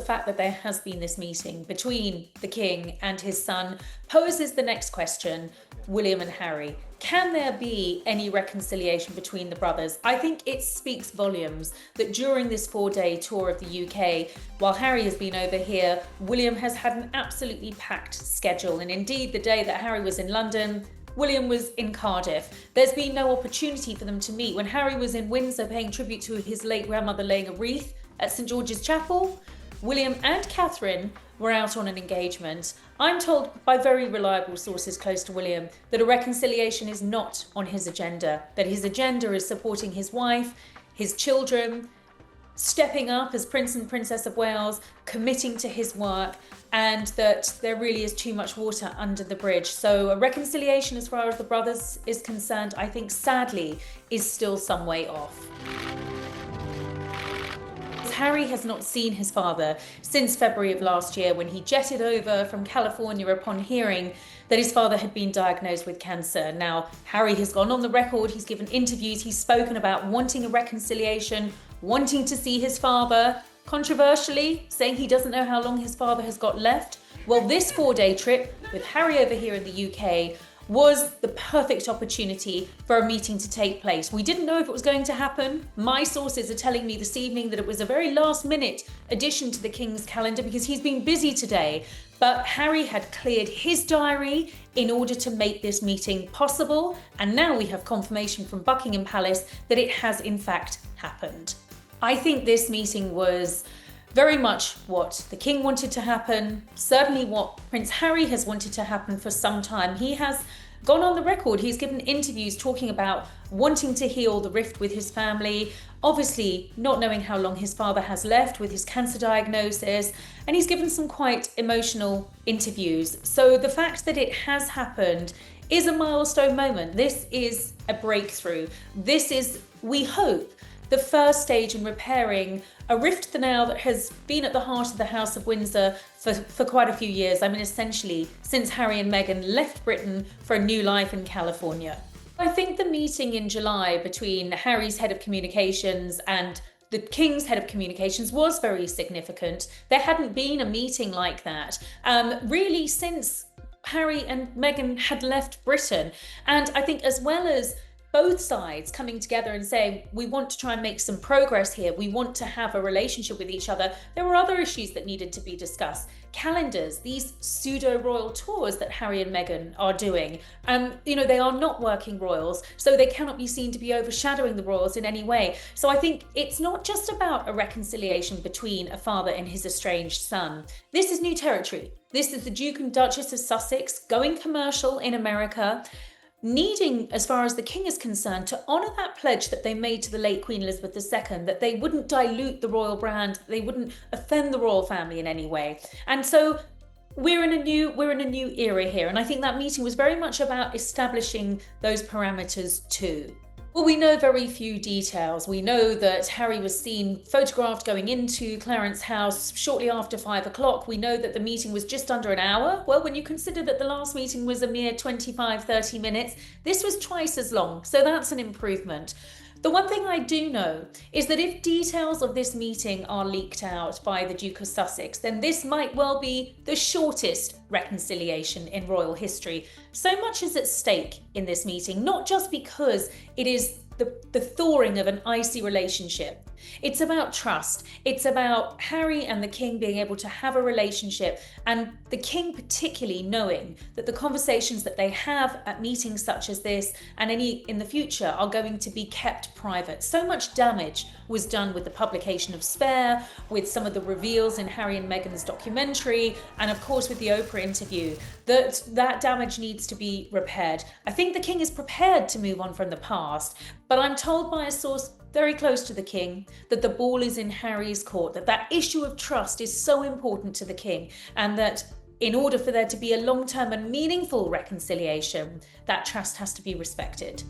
fact that there has been this meeting between the king and his son poses the next question, William and Harry. Can there be any reconciliation between the brothers? I think it speaks volumes that during this 4-day tour of the UK, while Harry has been over here, William has had an absolutely packed schedule. And indeed, the day that Harry was in London, William was in Cardiff. There's been no opportunity for them to meet. When Harry was in Windsor paying tribute to his late grandmother laying a wreath at St George's Chapel, William and Catherine were out on an engagement. I'm told by very reliable sources close to William that a reconciliation is not on his agenda, that his agenda is supporting his wife, his children, stepping up as Prince and Princess of Wales, committing to his work, and that there really is too much water under the bridge. So a reconciliation as far as the brothers is concerned, I think sadly, is still some way off. Harry has not seen his father since February of last year when he jetted over from California upon hearing that his father had been diagnosed with cancer. Now, Harry has gone on the record, he's given interviews, he's spoken about wanting a reconciliation, wanting to see his father, controversially saying he doesn't know how long his father has got left. Well, this 4-day trip with Harry over here in the UK was the perfect opportunity for a meeting to take place. We didn't know if it was going to happen. My sources are telling me this evening that it was a very last minute addition to the King's calendar because he's been busy today. But Harry had cleared his diary in order to make this meeting possible. And now we have confirmation from Buckingham Palace that it has in fact happened. I think this meeting was very much what the King wanted to happen, certainly what Prince Harry has wanted to happen for some time. He has gone on the record, he's given interviews talking about wanting to heal the rift with his family, obviously not knowing how long his father has left with his cancer diagnosis, and he's given some quite emotional interviews. So the fact that it has happened is a milestone moment. This is a breakthrough. This is, we hope, the first stage in repairing a rift now that has been at the heart of the House of Windsor for quite a few years. I mean, essentially, since Harry and Meghan left Britain for a new life in California. I think the meeting in July between Harry's head of communications and the King's head of communications was very significant. There hadn't been a meeting like that, really since Harry and Meghan had left Britain. And I think as well as both sides coming together and saying, we want to try and make some progress here, we want to have a relationship with each other, there were other issues that needed to be discussed. Calendars, these pseudo-royal tours that Harry and Meghan are doing, they are not working royals, so they cannot be seen to be overshadowing the royals in any way. So I think it's not just about a reconciliation between a father and his estranged son. This is new territory. This is the Duke and Duchess of Sussex going commercial in America, needing, as far as the King is concerned, to honour that pledge that they made to the late Queen Elizabeth II, that they wouldn't dilute the royal brand, they wouldn't offend the royal family in any way. And so we're in a new era here, and I think that meeting was very much about establishing those parameters too. Well, we know very few details. We know that Harry was seen photographed going into Clarence House shortly after 5 o'clock. We know that the meeting was just under an hour. Well, when you consider that the last meeting was a mere 25-30 minutes, this was twice as long. So that's an improvement. The one thing I do know is that if details of this meeting are leaked out by the Duke of Sussex, then this might well be the shortest reconciliation in royal history. So much is at stake in this meeting, not just because it is the thawing of an icy relationship. It's about trust. It's about Harry and the King being able to have a relationship, and the King particularly knowing that the conversations that they have at meetings such as this and any in the future are going to be kept private. So much damage was done with the publication of Spare, with some of the reveals in Harry and Meghan's documentary, and of course with the Oprah interview, that damage needs to be repaired. I think the King is prepared to move on from the past, but I'm told by a source very close to the King that the ball is in Harry's court, that issue of trust is so important to the King, and that in order for there to be a long-term and meaningful reconciliation, that trust has to be respected.